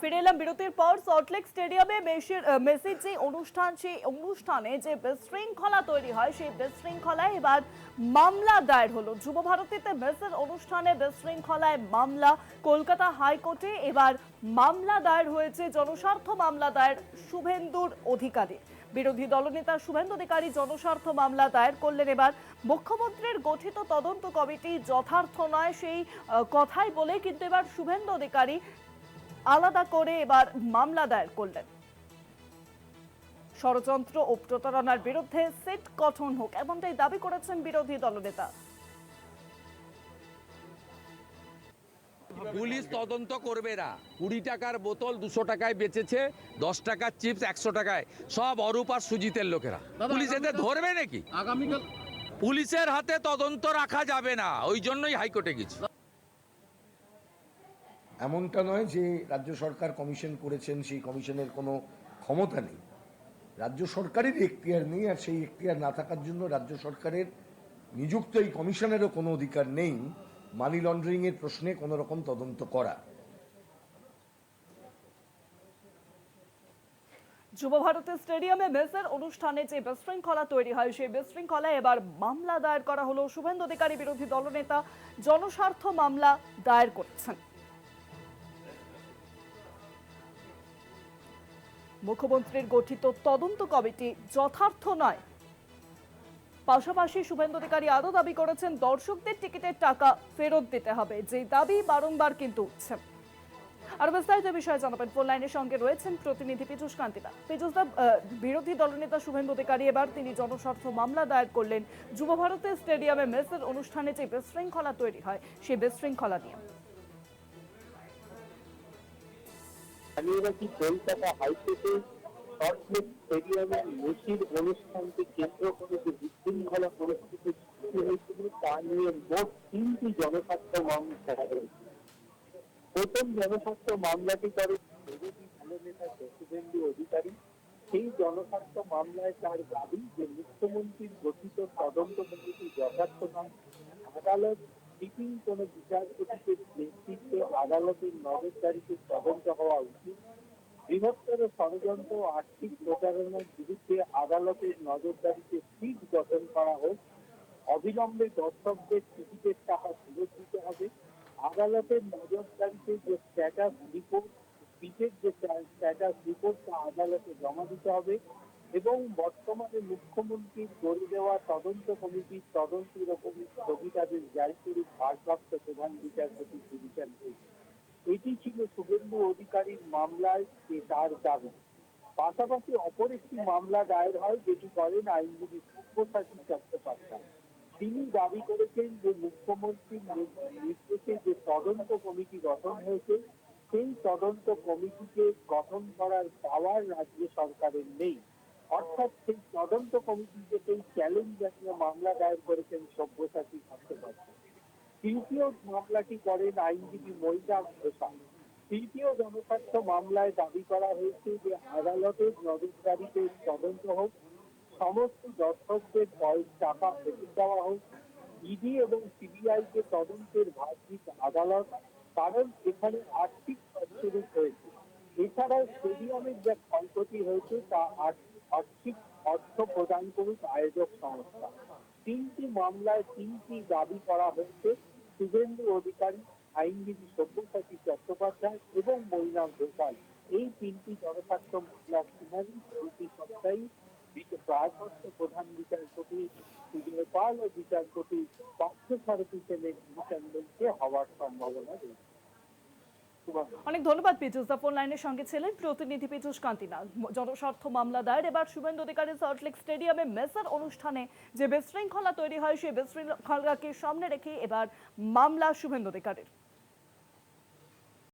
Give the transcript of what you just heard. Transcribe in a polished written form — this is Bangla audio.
ফিরে এলাম বিরতির পর। সল্টলেক স্টেডিয়ামে মেসির যে অনুষ্ঠান, সেই অনুষ্ঠানে যে বিশৃঙ্খলা তৈরি হয়, সেই বিশৃঙ্খলায় এবার মামলা দায়ের হলো। যুব ভারতীতে মেসির অনুষ্ঠানে বিশৃঙ্খলায় মামলা। কলকাতা হাইকোর্টে এবার মামলা দায়ের হয়েছে, জনস্বার্থ মামলা দায়ের শুভেন্দুর অধিকারী। বিরোধী দলনেতা শুভেন্দু অধিকারী জনস্বার্থ মামলা দায়ের করলেন। এবার মুখ্যমন্ত্রীর গঠিত তদন্ত কমিটি যথার্থ নয় সেই কথাই বলে কিন্তু এবার শুভেন্দু অধিকারী আলাদা করে এবার মামলা দায়ের করলেন। ষড়যন্ত্র ও প্রতারণার বিরুদ্ধে সেট গঠন হোক, এমনটাই দাবি করেছেন বিরোধী দলনেতা। পুলিশ তদন্ত করবে না। 20 টাকার বোতল 200 টাকায় বেচেছে, 10 টাকার চিপস 100 টাকায়, সব অরূপ আর সুজিতের লোকেরা। পুলিশ এদের ধরবে নাকি? আগামীকাল পুলিশের হাতে তদন্ত রাখা যাবে না, ওই জন্যই হাইকোর্টে গেছি। এমনটা নয় যে রাজ্য সরকার কমিশন করেছেন, সেই কমিশনের কোনো ক্ষমতা নেই। রাজ্য সরকারের এখতিয়ার নেই, আর সেই এখতিয়ার না থাকার জন্য রাজ্য সরকারের নিযুক্ত এই কমিশনেরও কোনো অধিকার নেই মানি লন্ডারিং এর প্রশ্নে কোনো রকম তদন্ত করা। যুব ভারতী স্টেডিয়ামে মেসের অনুষ্ঠানে যে বিশৃঙ্খলা তৈরি হয়, সেই বিশৃঙ্খলায় এবার মামলা দায়ের করা হলো। শুভেন্দু অধিকারী বিরোধী দলনেতা জনস্বার্থ মামলা দায়ের করেছেন। মুখ্যমন্ত্রীর গঠিত তদন্ত কমিটি যথার্থ নয়। পাশাপাশি শুভেন্দু অধিকারী আরও দাবি করেছেন দর্শকদের টিকিটের টাকা ফেরত দিতে হবে, যে দাবি বারংবার কিন্তু উঠছে। আর বিস্তারিত বিষয়ে জানাবেন, ফোন লাইনের সঙ্গে রয়েছেন প্রতিনিধি পীযূষ কান্তিলা। পীযূষ দা, বিরোধী দলনেতা শুভেন্দু অধিকারী এবার তিনি জনস্বার্থ মামলা দায়ের করলেন যুব ভারতী স্টেডিয়ামে মেসের অনুষ্ঠানে যে বিশৃঙ্খলা তৈরি হয়, সেই বিশৃঙ্খলা নিয়ে। কলকাতা হাইকোর্টে সল্টলেক স্টেডিয়ামে মেসির অনুষ্ঠানকে কেন্দ্র করে যে বিশৃঙ্খলা পরিস্থিতি সৃষ্টি হয়েছিল তা নিয়ে মোট 3টি জনস্বার্থ মামলা করা হয়েছে। প্রথম জনস্বার্থ মামলাটি করে বিরোধী দলনেতা শুভেন্দু অধিকারী। সেই জনস্বার্থ মামলায় তার দাবি যে মুখ্যমন্ত্রীর গঠিত তদন্ত কমিটি যথার্থ নয়। আদালত সিটিং কোন বিচারপতিকে নেতৃত্বে আদালতের নজরদারিতে তদন্ত হওয়া উচিত। বৃহত্তর ষড়যন্ত্র ও আর্থিক প্রতারণার বিরুদ্ধে আদালতের নজরদারিতে সিট গঠন করা হোক। অবিলম্বে দর্শকদের টিকিটের টাকা ফেরত দিতে হবে। আদালতের নজরদারিতে যে স্ট্যাটাস রিপোর্ট, পিচের যে স্ট্যাটাস রিপোর্ট তা আদালতে জমা দিতে হবে এবং বর্তমানে মুখ্যমন্ত্রীর গড়ে দেওয়া তদন্ত কমিটির তদন্তের ওপর স্থগিতাদেশ জারি করে ভারপ্রাপ্ত প্রধান বিচারপতি ডিভিশন বেঞ্চ। এটি ছিল শুভেন্দু অধিকারীর মামলায় তার দাবি। পাশাপাশি অপর একটি মামলা দায়ের হয়, যেটি করেন আইনজীবী সব্যসাচী চট্টোপাধ্যায়। তিনি দাবি করেছেন যে মুখ্যমন্ত্রীর নির্দেশে যে তদন্ত কমিটি গঠন হয়েছে, সেই তদন্ত কমিটিকে গঠন করার পাওয়ার রাজ্য সরকারের নেই। অর্থাৎ সেই তদন্ত কমিটিকে সেই চ্যালেঞ্জ জানিয়ে মামলা দায়ের করেছেন সব্যসাচী চট্টোপাধ্যায়। তৃতীয় মামলাটি করেন আইনজীবী মৈনা ঘোষাল। তৃতীয় জনস্বার্থ মামলায় দাবি করা হয়েছে যে আদালতের নজরদারিতে তদন্ত হোক, সমস্ত দর্শকদের টাকা ফেরত দেওয়া হোক, ইডি এবং সিবিআই কে তদন্তের ভার দিক আদালত, কারণ এখানে আর্থিক তছরূপ হয়েছে। এছাড়াও স্টেডিয়ামের যা ক্ষয়ক্ষতি হয়েছে তা আর্থিক অর্থ প্রদান করুক আয়োজক সংস্থা। 3টি মামলায় 3টি দাবি করা হয়েছে। শুভেন্দু অধিকারী, আইনজীবী সব্যসাচী চট্টোপাধ্যায় এবং মৈনাক ঘোষাল, এই 3টি জনস্বার্থ মামলার শুনানি প্রতি সপ্তাহে ভারপ্রাপ্ত প্রধান বিচারপতি সুজয় পাল ও বিচারপতি পার্থসারথী সেনের ডিভিশন বেঞ্চে হওয়ার সম্ভাবনা রয়েছে। অনেক ধন্যবাদ পীযূষ দা, ফোন লাইনের সঙ্গে ছিলেন প্রতিনিধি পীযূষ কান্তিলা। জনস্বার্থ মামলা দায়ের এবার শুভেন্দু অধিকারী সল্টলেক স্টেডিয়ামে মেসার অনুষ্ঠানে যে বিশৃঙ্খলা তৈরি হয়, সেই বিশৃঙ্খলাকে সামনে রেখে এবার মামলা শুভেন্দু অধিকারীর।